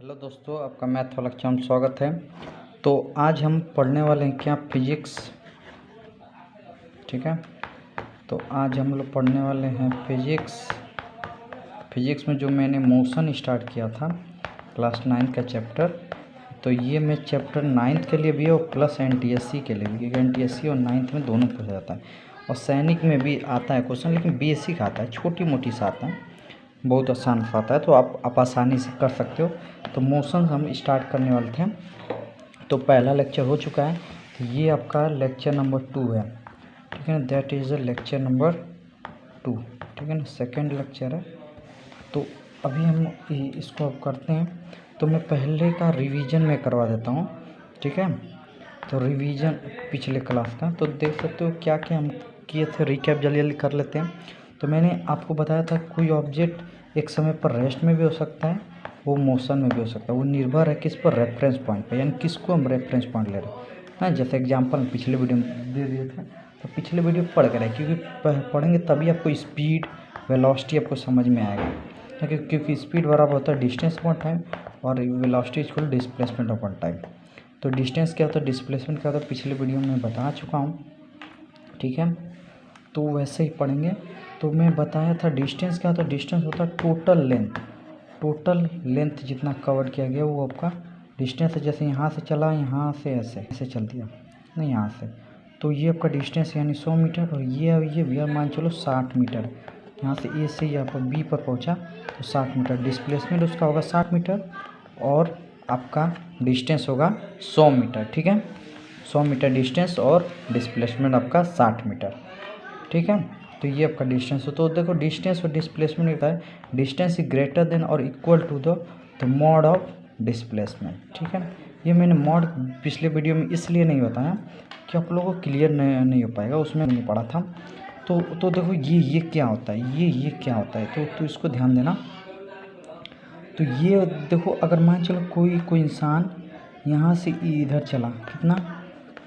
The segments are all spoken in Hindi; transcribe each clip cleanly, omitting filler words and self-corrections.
हेलो दोस्तों, आपका मैथ वाला कक्षा में स्वागत है। तो आज हम पढ़ने वाले हैं क्या, फिजिक्स। ठीक है, तो आज हम लोग पढ़ने वाले हैं फिजिक्स में जो मैंने मोशन स्टार्ट किया था क्लास 9 का चैप्टर। तो ये मैं चैप्टर 9 के लिए भी है और प्लस NTSC के लिए भी, क्योंकि NTSC और 9 में दोनों पूछा जाता है और सैनिक में भी आता है क्वेश्चन, लेकिन बेसिक आता है, छोटी मोटी सा आता है, बहुत आसान सा आता है, तो आप आसानी से कर सकते हो। तो मोशन हम स्टार्ट करने वाले थे। तो पहला लेक्चर हो चुका है, तो ये आपका लेक्चर नंबर 2 है। ठीक है ना, दैट इज़ लेक्चर नंबर 2। ठीक है ना, सेकंड लेक्चर है। तो अभी हम इसको अब करते हैं। तो मैं पहले का रिवीजन में करवा देता हूँ। ठीक है, तो रिवीजन पिछले क्लास का तो देख सकते हो क्या क्या हम किए थे, रिकैप जल्दी जल्दी कर लेते हैं। तो मैंने आपको बताया था कोई ऑब्जेक्ट एक समय पर रेस्ट में भी हो सकता है, वो मोशन में भी हो सकता है, वो निर्भर है किस पर, रेफरेंस पॉइंट पर, यानी किसको हम रेफरेंस पॉइंट ले रहे हैं ना। जैसे एग्जांपल पिछले वीडियो में दे दिए थे, तो पिछले वीडियो पढ़ कर है, क्योंकि पढ़ेंगे तभी आपको स्पीड वेलोसिटी आपको समझ में आएगा। क्योंकि स्पीड बराबर होता है डिस्टेंस अपॉन टाइम और velocity equal displacement upon time. तो डिस्टेंस क्या होता है, डिस्प्लेसमेंट क्या होता है, पिछले वीडियो में बता चुका हूँ। ठीक है, तो वैसे ही पढ़ेंगे। तो मैं बताया था डिस्टेंस क्या होता है, डिस्टेंस होता है टोटल लेंथ जितना कवर किया गया वो आपका डिस्टेंस है। जैसे यहाँ से चला, यहाँ से ऐसे चल दिया नहीं, यहाँ से, तो ये आपका डिस्टेंस यानी 100 मीटर। और ये भी मान चलो 60 मीटर, यहाँ से ए से यहाँ पर बी पर पहुँचा तो 60 मीटर। डिस्प्लेसमेंट उसका होगा 60 मीटर और आपका डिस्टेंस होगा 100 मीटर। ठीक है, 100 मीटर डिस्टेंस और डिस्प्लेसमेंट आपका 60 मीटर। ठीक है, तो ये आपका डिस्टेंस हो। तो देखो डिस्टेंस और डिस्प्लेसमेंट होता है, डिस्टेंस इज ग्रेटर देन और equal to the mod of displacement. ठीक है, ये मैंने मॉड पिछले वीडियो में इसलिए नहीं बताया कि आप लोगों को क्लियर नहीं हो पाएगा, उसमें नहीं पढ़ा था। तो देखो ये क्या होता है, ये क्या होता है, तो इसको ध्यान देना। तो ये देखो, अगर मान चलो कोई इंसान यहाँ से इधर चला कितना,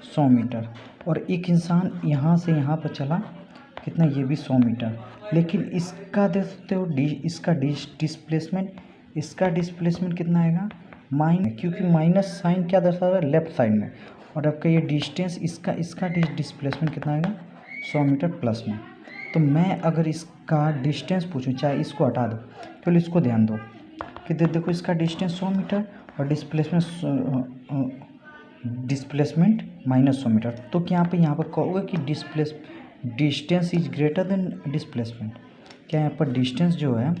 100 मीटर, और एक इंसान यहाँ से यहाँ पर चला कितना, ये भी 100 मीटर। लेकिन इसका देख सकते हो इसका डिस्प्लेसमेंट कितना आएगा, माइनस, क्योंकि माइनस साइन क्या दर्शा रहा है, लेफ्ट साइड में। और आपका ये डिस्टेंस इसका डिस्प्लेसमेंट कितना आएगा, 100 मीटर प्लस में। तो मैं अगर इसका डिस्टेंस पूछूं, चाहे इसको हटा दो, तो इसको ध्यान दो कि देखो इसका डिस्टेंस 100 मीटर और डिस्प्लेसमेंट माइनस 100 मीटर। तो क्या यहाँ पर कहोगे कि distance is greater then displacement. क्या यहाँ पर डिस्टेंस जो है,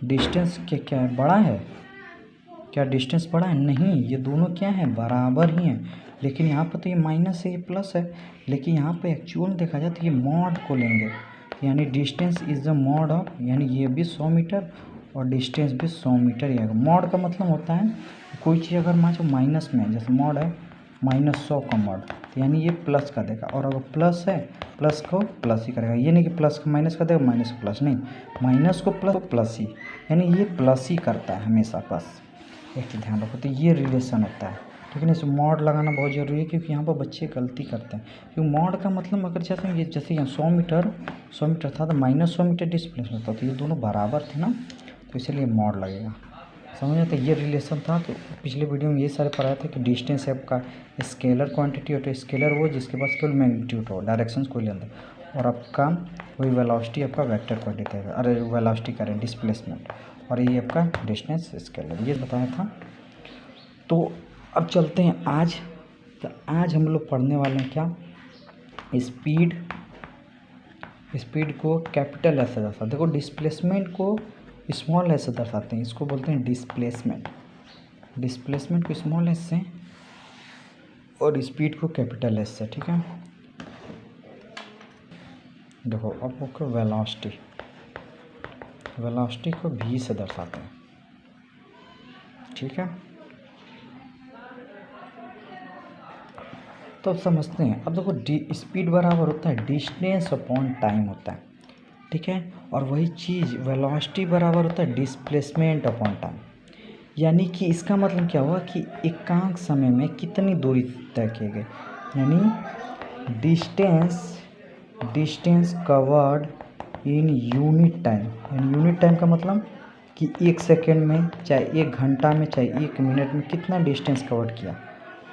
डिस्टेंस क्या है, बड़ा है क्या, डिस्टेंस बड़ा है, नहीं, ये दोनों क्या है, बराबर ही हैं। लेकिन यहाँ पर तो ये माइनस है, ये प्लस है। लेकिन यहाँ पे एक्चुअल देखा जाए तो ये मॉड को लेंगे, यानी distance is the mod of, यानी ये भी 100 मीटर और डिस्टेंस भी 100 मीटर ही आएगा। मॉड का मतलब होता है कोई चीज़ अगर मान लो माइनस में, जैसे मॉड है -100 का मॉड, तो यानी ये प्लस का देगा। और अगर प्लस है, प्लस को प्लस ही करेगा। ये नहीं कि प्लस को माइनस का देगा, माइनस को प्लस नहीं, माइनस को प्लस ही, यानी ये प्लस ही करता है हमेशा। बस एक चीज़ ध्यान रखो, तो ये रिलेशन होता है। ठीक है ना, इस मॉड लगाना बहुत ज़रूरी है, क्योंकि यहाँ पर बच्चे गलती करते हैं। क्योंकि मॉड का मतलब अगर जैसे यहाँ 100 मीटर था तो -100 मीटर डिस्प्लेसमेंट था, तो ये दोनों बराबर थे ना, तो इसलिए मॉड लगेगा। समझ आता है, ये रिलेशन था। तो पिछले वीडियो में ये सारे पढ़ाया था कि डिस्टेंस है आपका स्केलर क्वांटिटी होता है, स्केलर वो जिसके पास केवल मैग्नीट्यूड हो, डायरेक्शंस कोई लेंगे, और आपका वही वेलोसिटी आपका वेक्टर क्वांटिटी है, अरे वेलोसिटी करें डिस्प्लेसमेंट, और ये आपका डिस्टेंस स्केलर, ये बताया था। तो अब चलते हैं आज। तो आज हम लोग पढ़ने वाले हैं क्या, स्पीड को कैपिटल ऐसे दर्शाते, देखो डिस्प्लेसमेंट को स्मॉल एस से दर्शाते हैं, इसको बोलते हैं डिस्प्लेसमेंट को स्मॉल एस से और स्पीड को कैपिटल एस से। ठीक है, देखो अब आपको वेलोसिटी को v से दर्शाते हैं। ठीक है, तो अब समझते हैं। अब देखो स्पीड बराबर होता है डिस्टेंस अपॉन टाइम होता है। ठीक है, और वही चीज़ वेलोसिटी बराबर होता है डिस्प्लेसमेंट अपॉन टाइम। यानी कि इसका मतलब क्या हुआ कि एकांक समय में कितनी दूरी तय की गई, यानी distance covered in unit time. यानी यूनिट टाइम का मतलब कि 1 सेकेंड में, चाहे 1 घंटा में, चाहे 1 मिनट में कितना डिस्टेंस कवर किया,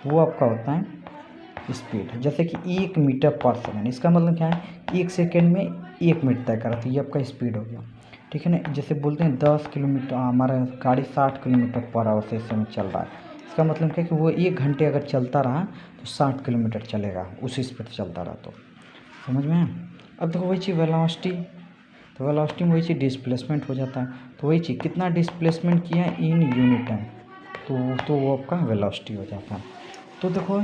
वो आपका होता है स्पीड। जैसे कि 1 मीटर पर सेकेंड, इसका मतलब क्या है, 1 सेकेंड में 1 मीटर तय करा, तो ये आपका स्पीड हो गया, ठीक है ना। जैसे बोलते हैं 10 किलोमीटर, हमारा गाड़ी 60 किलोमीटर पर आवर से इस समय चल रहा है, इसका मतलब क्या है कि वो 1 घंटे अगर चलता रहा तो 60 किलोमीटर चलेगा, उसी स्पीड चलता रहा, तो समझ में है। अब देखो वही चीज़ वेलोसिटी, तो वेलोसिटी में वही चीज़ डिस्प्लेसमेंट हो जाता है, तो वही चीज़ कितना डिस्प्लेसमेंट किया है इन यूनिट टाइम, तो वो आपका वेलोसिटी हो जाता है। तो देखो,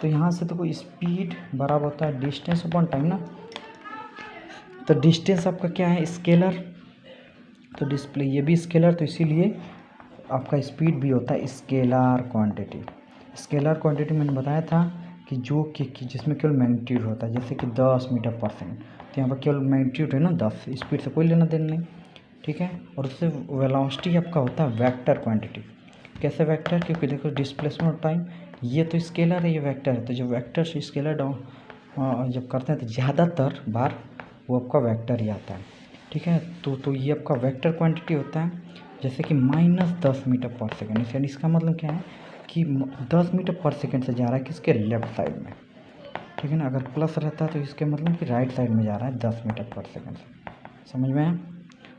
तो यहाँ से देखो स्पीड बराबर होता है डिस्टेंस अपॉन टाइम ना। तो डिस्टेंस आपका क्या है, स्केलर, तो डिस्प्ले ये भी स्केलर, तो इसीलिए आपका स्पीड भी होता है स्केलर क्वांटिटी। स्केलर क्वांटिटी मैंने बताया था कि जो कि जिसमें केवल मैग्नीट्यूड होता है, जैसे कि 10 मीटर पर सेकेंड, तो यहाँ पर केवल मैग्नीट्यूड है ना 10, स्पीड से कोई लेना देना नहीं, ठीक है। और उससे वेलोसिटी आपका होता है वेक्टर क्वांटिटी। कैसे वेक्टर, क्योंकि देखो डिस्प्लेसमेंट ऑफ टाइम, ये तो स्केलर है, ये वेक्टर है, तो जब वेक्टर से स्केलर डाउन जब करते हैं तो ज़्यादातर बार वो आपका वेक्टर ही आता है, ठीक है। तो ये आपका वेक्टर क्वांटिटी होता है, जैसे कि -10 मीटर पर सेकेंड, यानी इसका मतलब क्या है कि 10 मीटर पर सेकेंड से जा रहा है किसके, लेफ्ट साइड में, ठीक है ना। अगर प्लस रहता है तो इसके मतलब कि राइट साइड में जा रहा है 10 मीटर पर सेकेंड से, समझ में है।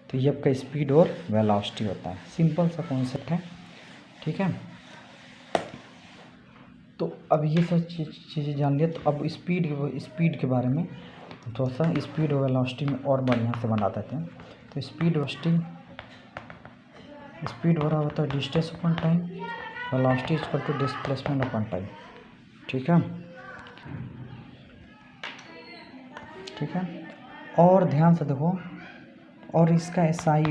तो ये आपका स्पीड और वेलोसिटी होता है, सिंपल सा कॉन्सेप्ट है, ठीक है। तो अब ये सब चीज़ें जान लिया, तो अब स्पीड के बारे में थोड़ा सा स्पीड और वेलोसिटी में और बढ़िया से बना देते हैं। तो स्पीड बराबर होता है distance upon time, velocity equal to displacement upon time, ठीक है, ठीक है। और ध्यान से देखो, और इसका SI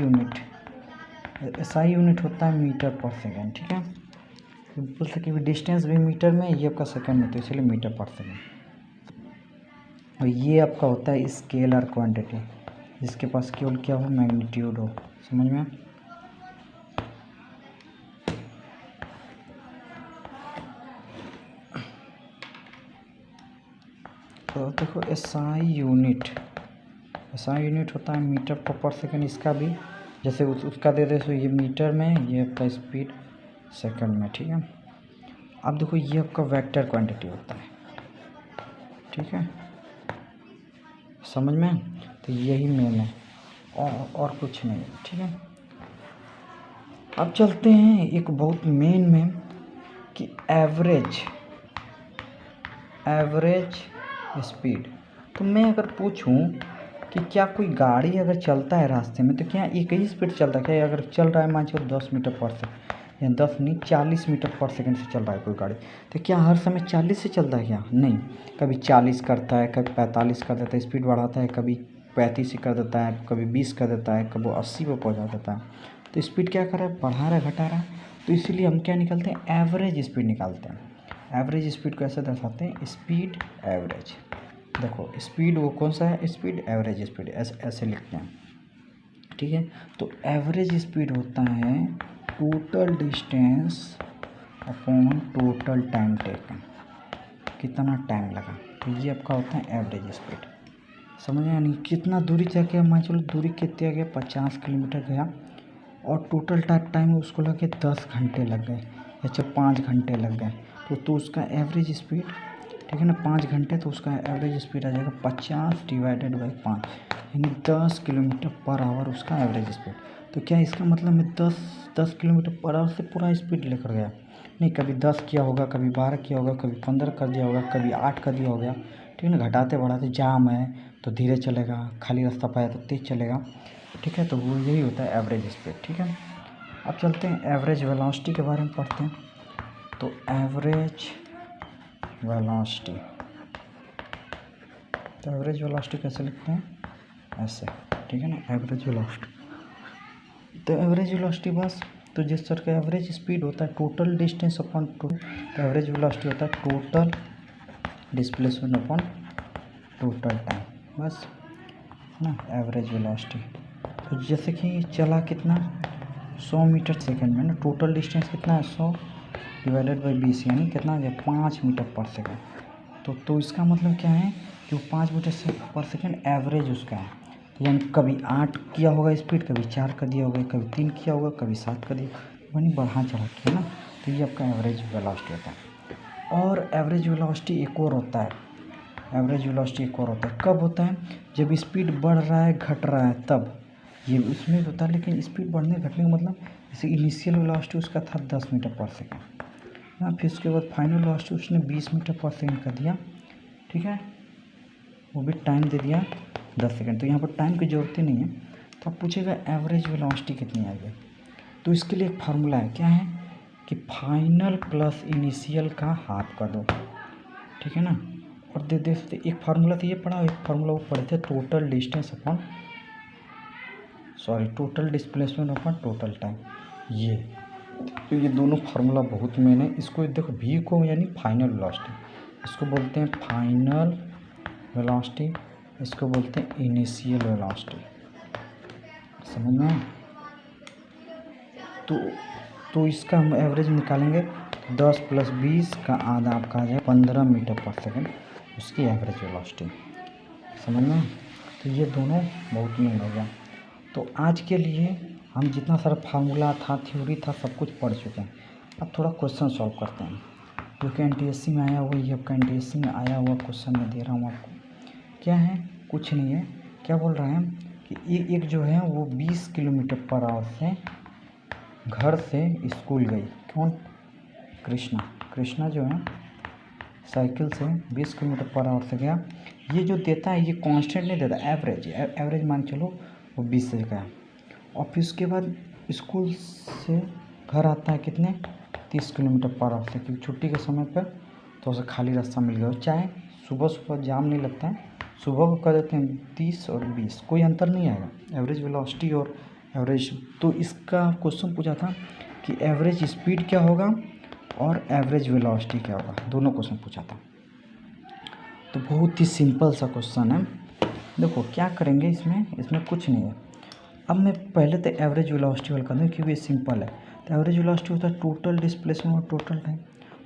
यूनिट होता है मीटर पर सेकेंड, ठीक है। बोल सके डिस्टेंस भी मीटर में, ये आपका सेकंड में, तो इसलिए मीटर पर सेकेंड। और ये आपका होता है स्केलर क्वांटिटी, जिसके पास केवल क्या हो, मैग्नीट्यूड हो, समझ में। तो देखो SI यूनिट होता है मीटर पर सेकेंड, इसका भी जैसे उसका दे दे, तो ये मीटर में, ये आपका स्पीड सेकंड में, ठीक है। अब देखो ये आपका वेक्टर क्वांटिटी होता है, ठीक है, समझ में। तो यही मेन है, और कुछ नहीं, ठीक है। अब चलते हैं एक बहुत मेन में कि एवरेज स्पीड। तो मैं अगर पूछूं कि क्या कोई गाड़ी अगर चलता है रास्ते में, तो क्या एक ही स्पीड चलता है क्या, अगर चल रहा है मान लो 10 मीटर पर सेकेंड, या 10 नहीं 40 मीटर पर सेकेंड से चल रहा है कोई गाड़ी, तो क्या हर समय 40 से चलता है क्या, नहीं, कभी 40 करता है, कभी 45 कर देता है, स्पीड बढ़ाता है, कभी 35 कर देता है, कभी 20 कर देता है, कभी 80 पर पहुँचा देता है। तो स्पीड क्या कर रहा है, बढ़ा रहा है, घटा रहा है, तो इसीलिए हम क्या निकालते हैं, एवरेज स्पीड निकालते हैं। एवरेज स्पीड को ऐसे दर्शाते हैं, स्पीड एवरेज। देखो स्पीड वो कौन सा है, स्पीड एवरेज स्पीड, ऐसे लिखते हैं, ठीक है। तो एवरेज स्पीड होता है total distance upon total time taken, कितना टाइम लगा, तो ये आपका होता है एवरेज स्पीड, समझ में। यानी कितना दूरी जाके, मान चलो दूरी कितनी गया, 50 किलोमीटर गया, और टोटल टाइम उसको लगे 10 घंटे लग गए, या चलो 5 घंटे लग गए, तो उसका एवरेज स्पीड, ठीक है ना, 5 घंटे, तो उसका एवरेज स्पीड आ जाएगा 50 डिवाइडेड बाई 5, यानी 10 किलोमीटर पर आवर उसका एवरेज स्पीड। तो क्या इसका मतलब है 10 किलोमीटर पर आवर से पूरा स्पीड लेकर गया, नहीं, कभी 10 किया होगा, कभी 12 किया होगा, कभी 15 कर दिया होगा, कभी 8 कर दिया होगा, ठीक है ना। घटाते बढ़ाते, जाम है तो धीरे चलेगा, खाली रास्ता पाया तो तेज़ चलेगा, ठीक है। तो वो यही होता है एवरेज स्पीड, ठीक है। अब चलते हैं एवरेज वेलोसिटी के बारे में पढ़ते हैं। तो एवरेज वेलोसिटी, तो एवरेज वेलोसिटी कैसे लिखते हैं, ऐसे, ठीक है ना, एवरेज वेलोसिटी। तो एवरेज वेलोसिटी बस, तो जिस तरह का एवरेज स्पीड होता है टोटल डिस्टेंस अपॉन तो एवरेज वेलोसिटी होता है total displacement upon total time, बस ना, एवरेज वेलोसिटी। तो जैसे कि चला कितना 100 मीटर सेकेंड में ना, टोटल डिस्टेंस कितना है 100 डिवाइडेड बाई 20, यानी कितना आ गया 5 मीटर पर सेकेंड। तो इसका मतलब क्या है कि वो 5 मीटर पर सेकेंड एवरेज उसका है। तो यानी कभी 8 किया होगा स्पीड, कभी 4 का दिया होगा, कभी 3 किया होगा, कभी 7 का दिया, यानी बढ़ा चढ़ा के, है ना। तो ये आपका एवरेज वेलोसिटी होता है। और एवरेज वेलोसिटी एक और होता है, एवरेज वेलोसिटी एक और होता है, कब होता है? जब स्पीड बढ़ रहा है घट रहा है तब ये उसमें होता है। लेकिन स्पीड बढ़ने घटने का मतलब, जैसे इनिशियल वेलोसिटी उसका था 10 मीटर पर सेकेंड ना, फिर उसके बाद फाइनल वेलोसिटी उसने 20 मीटर पर सेकेंड कर दिया, ठीक है, वो भी टाइम दे दिया 10 सेकेंड। तो यहाँ पर टाइम की ज़रूरत ही नहीं है। तो आप पूछेगा एवरेज वेलोसिटी कितनी आ गई, तो इसके लिए एक फार्मूला है, क्या है कि फाइनल प्लस इनिशियल का हाफ कर दो, ठीक है ना। और दे एक फार्मूला तो ये पढ़ा, एक फार्मूला वो पढ़े थे, total distance upon total displacement upon total time. ये तो ये दोनों फार्मूला बहुत मेन है। इसको देखो, भी को यानी फाइनल वेलोसिटी, इसको बोलते हैं फाइनल वेलोसिटी, इसको बोलते हैं इनिशियल वेलोसिटी, समझ में। तो इसका हम एवरेज निकालेंगे, 10 + 20 का आधा आपका आ जाएगा 15 मीटर पर सेकेंड, उसकी एवरेज वेलोसिटी, समझ में। तो ये दोनों बहुत मेन हो गया। तो आज के लिए हम जितना सारा फार्मूला था, थ्योरी था, सब कुछ पढ़ चुके हैं। अब थोड़ा क्वेश्चन सॉल्व करते हैं, जो कि NTSC में आया हुआ, ये आपका NTSC में आया हुआ क्वेश्चन मैं दे रहा हूँ आपको। क्या है? कुछ नहीं है, क्या बोल रहा है कि एक जो है वो 20 किलोमीटर पर आवर से घर से स्कूल गई। कौन? कृष्णा जो है साइकिल से 20 किलोमीटर पर आवर से गया। ये जो देता है ये कांस्टेंट नहीं देता, एवरेज मान चलो वो 20 से गया। और फिर उसके बाद स्कूल से घर आता है कितने? 30 किलोमीटर पर आवर से, क्योंकि छुट्टी के समय पर तो उसे खाली रास्ता मिल गया। चाहे सुबह जाम नहीं लगता है, सुबह को कर देते हैं 30 और 20, कोई अंतर नहीं आएगा एवरेज वेलोसिटी और एवरेज। तो इसका क्वेश्चन पूछा था कि एवरेज स्पीड क्या होगा और एवरेज वेलोसिटी क्या होगा, दोनों क्वेश्चन पूछा था। तो बहुत ही सिंपल सा क्वेश्चन है। देखो क्या करेंगे, इसमें कुछ नहीं है। अब मैं पहले तो एवरेज वेलोसिटी वाला कर दूँ, क्योंकि ये सिंपल है। तो एवरेज वेलोसिटी होता है टोटल डिस्प्लेसमेंट और टोटल टाइम।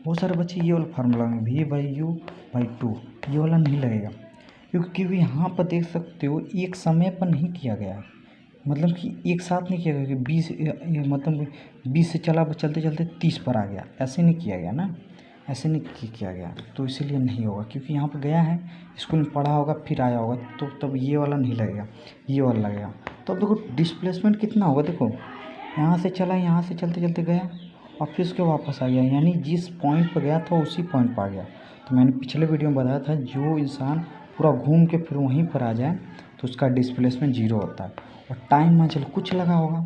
बहुत सारे बच्चे ये वाला फार्मूला में V/U/2 ये वाला नहीं लगेगा, क्योंकि यहाँ पर देख सकते हो एक समय पर नहीं किया गया, मतलब कि एक साथ नहीं किया गया कि 20 से चलते चलते 30 पर आ गया, ऐसे नहीं किया गया ना, ऐसे नहीं किया गया। तो इसीलिए नहीं होगा, क्योंकि यहाँ पर गया है, स्कूल में पढ़ा होगा, फिर आया होगा, तो तब ये वाला नहीं लगेगा, ये वाला लगेगा। तो अब देखो डिस्प्लेसमेंट कितना होगा, देखो यहाँ से चला, यहाँ से चलते चलते गया और फिर उसके वापस आ गया, यानी जिस पॉइंट पर गया था उसी पॉइंट पर आ गया। तो मैंने पिछले वीडियो में बताया था, जो इंसान पूरा घूम के फिर वहीं पर आ जाए तो उसका डिस्प्लेसमेंट 0 होता है। और टाइम में चलो कुछ लगा होगा,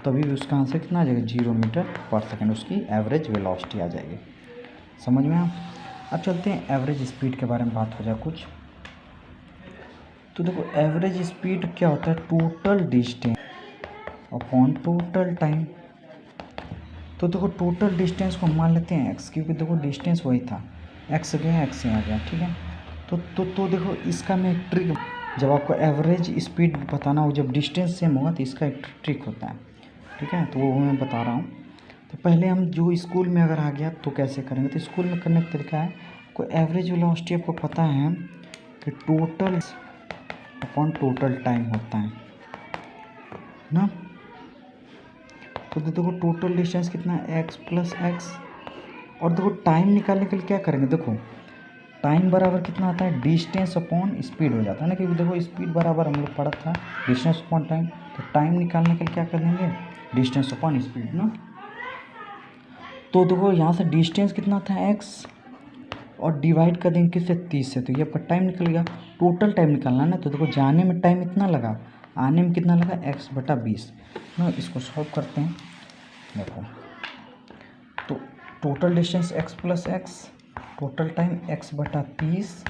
तभी भी उसका आंसर कितना आ जाएगा? 0 मीटर पर सेकेंड, उसकी एवरेज वेलोसिटी आ जाएगी। समझ में? अब चलते हैं एवरेज स्पीड के बारे में बात हो जाए कुछ। तो देखो एवरेज स्पीड क्या होता है? Total distance upon total time. तो देखो टोटल डिस्टेंस को मान लेते हैं x, क्योंकि देखो डिस्टेंस वही था, x गया x से आ गया, ठीक है। तो देखो इसका मैं एक ट्रिक, जब आपको एवरेज स्पीड बताना हो, जब डिस्टेंस सेम होगा, तो इसका एक ट्रिक होता है, ठीक है। तो वो मैं बता रहा हूँ। तो पहले हम जो स्कूल में अगर आ गया तो कैसे करेंगे, तो स्कूल में करने का तरीका है, कोई एवरेज वेलोसिटी आपको पता है कि टोटल अपॉन टोटल टाइम होता है ना। तो देखो टोटल डिस्टेंस कितना है? x + x। और देखो टाइम निकालने के लिए क्या करेंगे, देखो टाइम बराबर कितना आता है? डिस्टेंस अपॉन स्पीड हो जाता है ना, क्योंकि देखो स्पीड बराबर हम लोग पढ़ा था डिस्टेंस अपॉन टाइम। तो टाइम निकालने के लिए क्या कर लेंगे? डिस्टेंस अपॉन स्पीड ना। तो देखो यहाँ से डिस्टेंस कितना था? x, और डिवाइड कर देंगे किससे? 30 से, तो ये पर टाइम निकल गया। टोटल टाइम निकालना ना, तो देखो जाने में टाइम इतना लगा, आने में कितना लगा? x/20 ना। इसको सॉल्व करते हैं। देखो तो total distance x + x, total time x/30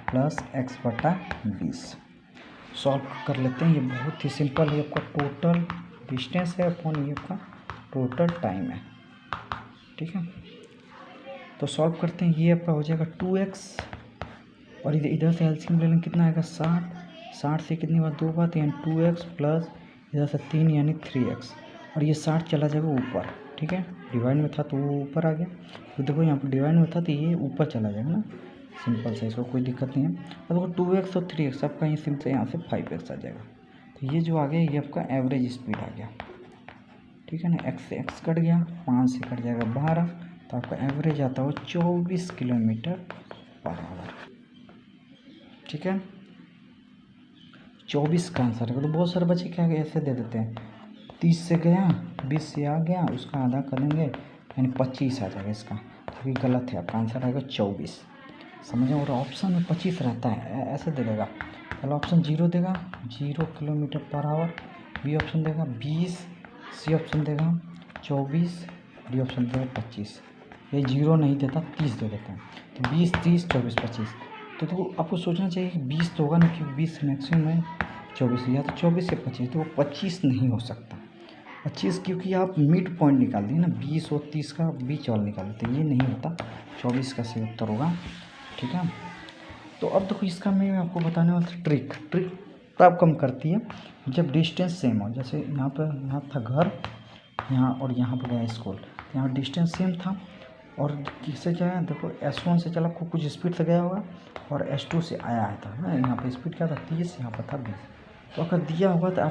+ x/20। Solve कर लेते हैं। ये बहुत ही सिंपल है, आपका टोटल डिस्टेंस है अपॉन ये आपका टोटल टाइम है, ठीक है। तो सॉल्व करते हैं। ये आपका हो जाएगा 2x, और इधर से एलसीएम ले लेंगे, कितना आएगा? 60 से कितनी बार? 2 बार, यानी 2x प्लस इधर से 3 यानी 3x, और ये 60 चला जाएगा ऊपर, ठीक है। डिवाइड में था तो वो ऊपर आ गया, तो देखो यहाँ पर डिवाइड में था तो ये ऊपर चला जाएगा ना, सिंपल से, इसको कोई दिक्कत नहीं है। और देखो 2x और 3x आपका ये सिम से यहाँ से 5x आ जाएगा, तो ये जो आ गया ये आपका एवरेज स्पीड आ गया, ठीक है ना। एक्स से एक्स कट गया, 5 से कट जाएगा 12, तो आपका एवरेज आता है 24 किलोमीटर पर आवर, ठीक है। 24 का आंसर है। तो बहुत सारे बच्चे क्या ऐसे दे देते हैं, 30 से गया, 20 से आ गया, उसका आधा कर देंगे यानी 25 आ जाएगा इसका, तो ये गलत है। आपका आंसर आएगा 24, समझ। और ऑप्शन में 25 रहता है, ऐसे दे देगा। पहला ऑप्शन 0 देगा, 0 kilometre per hour. B option देगा 20, सी ऑप्शन देगा 24, डी ऑप्शन देगा 25। ये 0 नहीं देता, 30 दे देता है। तो 20, 30, 24, 25। तो आपको सोचना चाहिए कि 20 तो होगा ना, क्योंकि 20 मैक्सिमम है, 24 या तो 24 या 25। तो वो 25 नहीं हो सकता, 25, क्योंकि आप मिड पॉइंट निकाल दिए ना, 20 और 30 का बीच वाला निकाल देते, ये नहीं होता। 24 का सही उत्तर होगा, ठीक है। तो अब देखो इसका मैं आपको बताने वाला ट्रिक तब कम करती है जब डिस्टेंस सेम हो। जैसे यहाँ था घर, यहाँ और यहाँ पर गया स्कूल, यहाँ डिस्टेंस सेम था। और किससे क्या है, देखो S1 से चला कुछ स्पीड से गया होगा और S2 से आया था ना। यहाँ पे स्पीड क्या था 30, यहाँ पर था 20। तो अगर दिया होगा तो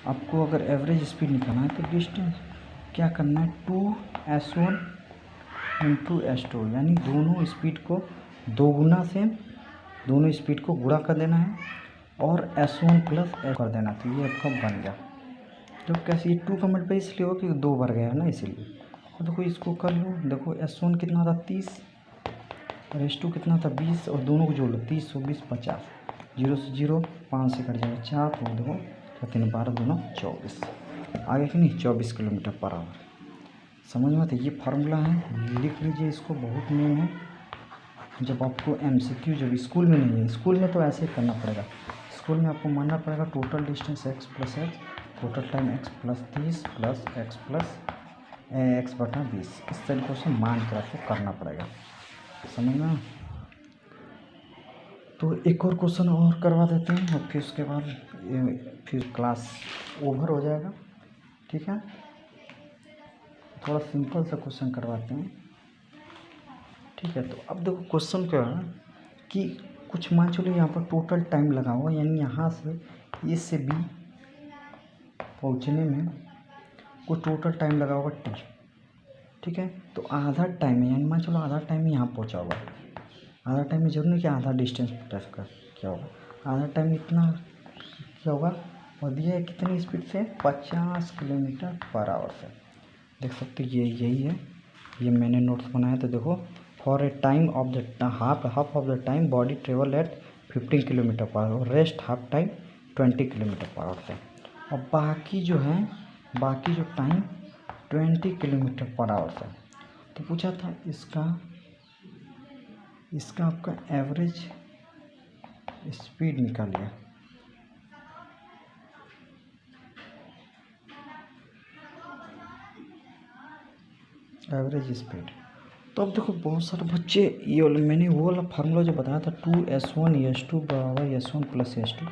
आपको अगर एवरेज स्पीड निकालना है तो डिस्टेंस क्या करना है, 2S1 इंटू S2, यानी दोनों स्पीड को दोगुना से दोनों स्पीड को गुणा कर देना है और S1 प्लस S कर देना। तो ये आपका बन गया। तो कैसे, ये 2 का मल्टीप्लाई इसलिए होगा कि 2 बार गया है ना, इसीलिए। और देखो इसको कर लो, देखो S1 कितना था 30 और S2 कितना था 20, और दोनों को जोड़ लो, 30 और 20 50, 0 से 0, 5 से कट जाएगा 4, तो देखो 3 12 2 24, आगे कि नहीं 24 किलोमीटर पर आवर। समझ में आता है, ये फार्मूला है, लिख लीजिए इसको, बहुत मेन है। जब आपको MCQ जब स्कूल में नहीं है, स्कूल में तो ऐसे ही करना पड़ेगा। स्कूल में आपको मानना पड़ेगा total distance x plus x, total time x plus 30 plus x plus x बटा 20, इस तरीके से मान कर आपको करना पड़ेगा, समझ में। तो एक और क्वेश्चन और करवा देते हैं और फिर उसके बाद फिर क्लास ओवर हो जाएगा, ठीक है। थोड़ा सिंपल सा क्वेश्चन करवाते हैं, ठीक है। तो अब देखो क्वेश्चन क्या है कि कुछ मान चलो यहाँ पर टोटल टाइम लगा हुआ, यानी यहाँ से ए से बी पहुँचने में कुछ टोटल टाइम लगा होगा t, ठीक है। तो आधा टाइम है, यानी मान चलो आधा टाइम यहाँ पहुँचा होगा। आधा टाइम में जरूर नहीं कि आधा डिस्टेंस टच कर क्या होगा, आधा टाइम इतना क्या होगा। और दिया है कितनी स्पीड से, 50 किलोमीटर पर आवर से। देख सकते ये यही है, ये मैंने नोट्स बनाया। तो देखो, for a time of the half of the time body travel eight 15 kilometre per hour, rest half time 20 kilometre per hour से। और बाकी जो टाइम 20 किलोमीटर पर आवर से। तो पूछा था इसका आपका एवरेज स्पीड निकालिए। एवरेज स्पीड, तो अब देखो बहुत सारे बच्चे ये वाला मैंने वो वाला फार्मूला जो बताया था 2S1 S2 बराबर S1 प्लस S2,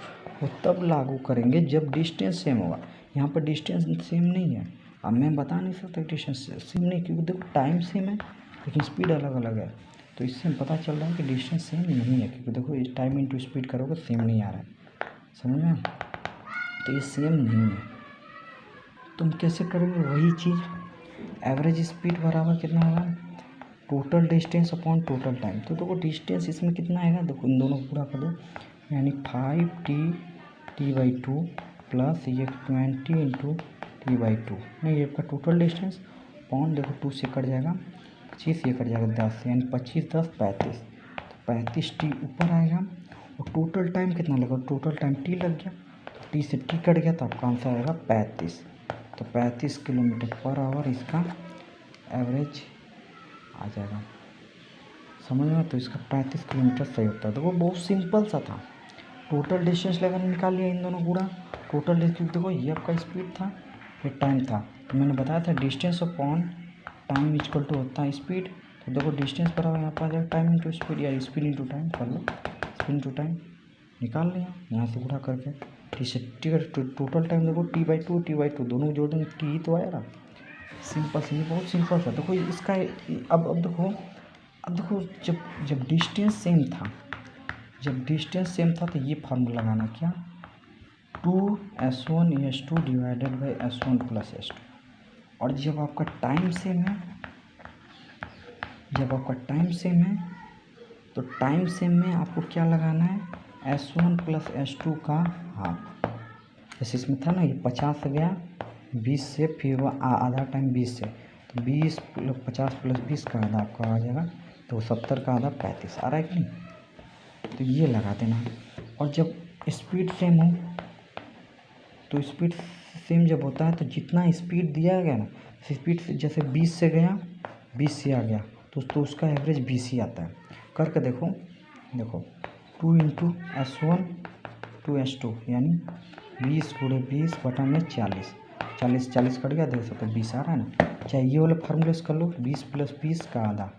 वो तब लागू करेंगे जब डिस्टेंस सेम होगा। यहाँ पर डिस्टेंस सेम नहीं है, अब मैं बता नहीं सकता डिस्टेंस सेम नहीं, क्योंकि देखो टाइम सेम है लेकिन स्पीड अलग अलग है। तो इससे पता चल रहा है कि डिस्टेंस सेम नहीं है, क्योंकि देखो इस टाइम इंटू स्पीड करोगे सेम नहीं आ रहा है, समझ में। तो ये सेम नहीं है। तुम कैसे करोगे वही चीज़, एवरेज स्पीड बराबर कितना होगा, total distance upon total time. तो देखो डिस्टेंस इसमें कितना आएगा, देखो इन दोनों को पूरा कर दो, यानी 5t/2 प्लस ये 20 इंटू t/2, नहीं ये आपका टोटल डिस्टेंस अपॉन, देखो 2 से कट जाएगा 25, ये कट जाएगा 10, यानी 25 10 35, तो 35t ऊपर आएगा। और टोटल टाइम कितना लगा, टोटल टाइम t लग गया, तो t से t कट गया, तो आपका आंसर आएगा 35। तो 35 किलोमीटर पर आवर इसका एवरेज आ जाएगा, समझ में। तो इसका 35 किलोमीटर सही होता है। तो वो बहुत सिंपल सा था, टोटल डिस्टेंस लेकर निकाल लिया इन दोनों पूरा टोटल डिस्टेंस। देखो ये आपका स्पीड था, ये टाइम था, तो मैंने बताया था distance upon time equal to होता है स्पीड। तो देखो डिस्टेंस बराबर यहाँ पर आ जाएगा टाइम इंटू स्पीड, या स्पीड इंटू टाइम कर लो, स्पीड इंटू टाइम निकाल लिया यहाँ से पूरा करके। ठीक है, टोटल टाइम देखो t/2 दोनों जोड़ देंगे t ही तो आएगा, सिंपल से, ये बहुत सिंपल था। देखो इसका अब देखो जब डिस्टेंस सेम था जब डिस्टेंस सेम था तो ये फार्मूला लगाना, क्या 2s1 divided by s1 plus s2। और जब आपका टाइम सेम है, तो टाइम सेम में आपको क्या लगाना है, s1 प्लस s2 का हाफ। जैसे इसमें था ना, ये 50 गया 20 से, फिर वो आधा टाइम 20 से, तो 20 50 प्लस 20 का आधा आपका आ जाएगा, तो 70 का आधा 35 आ रहा है कि नहीं। तो ये लगा देना। और जब स्पीड सेम हो, तो स्पीड सेम जब होता है तो जितना स्पीड दिया गया ना, स्पीड जैसे 20 से गया 20 से आ गया, तो उसका एवरेज 20 ही आता है। करके देखो 2 इंटू s1 2s2 यानी 20 गुणे 20 बटा में 40 कट गया, देख सकते 20 आ रहा है ना। चाहे ये वाला फार्मूला कर लो, 20 प्लस 20 का आधा,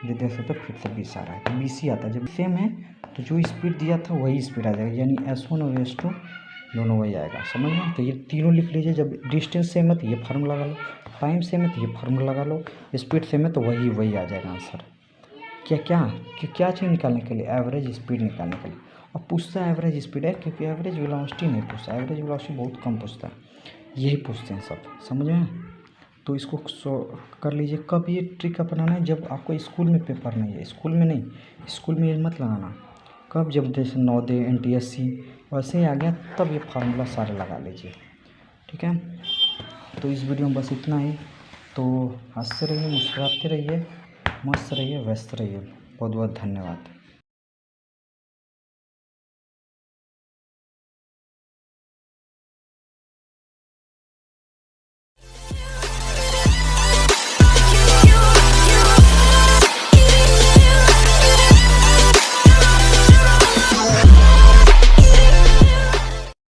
ये देख सकते फिर से 20 आ रहा है, तो 20 ही आता है। जब सेम है तो जो स्पीड दिया था वही स्पीड आ जाएगा, यानी s1 और s2 दोनों वही आएगा, समझ में। तो ये तीनों लिख लीजिए। जब डिस्टेंस सेम है तो ये फार्मूला लगा लो, टाइम सेम है तो ये फार्मूला लगा लो, स्पीड सेम है तो वही आ जाएगा आंसर। क्या चीज़ निकालने के लिए, एवरेज स्पीड निकालने के लिए। और पूछता है एवरेज स्पीड है, क्योंकि एवरेज वेलोसिटी नहीं पूछता, एवरेज वेलोसिटी बहुत कम पूछता है, यही पूछते हैं सब, समझ में। तो इसको कर लीजिए। कब ये ट्रिक अपनाना है, जब आपको स्कूल में पेपर नहीं है, स्कूल में ये मत लगाना। कब, जब जैसे नवोदय NTSC वैसे ही आ गया, तब ये फार्मूला सारे लगा लीजिए, ठीक है। तो इस वीडियो में बस इतना ही। तो हंसते रहिए, मुस्कुराते रहिए, मस्त रहिए, व्यस्त रहिए। बहुत बहुत धन्यवाद।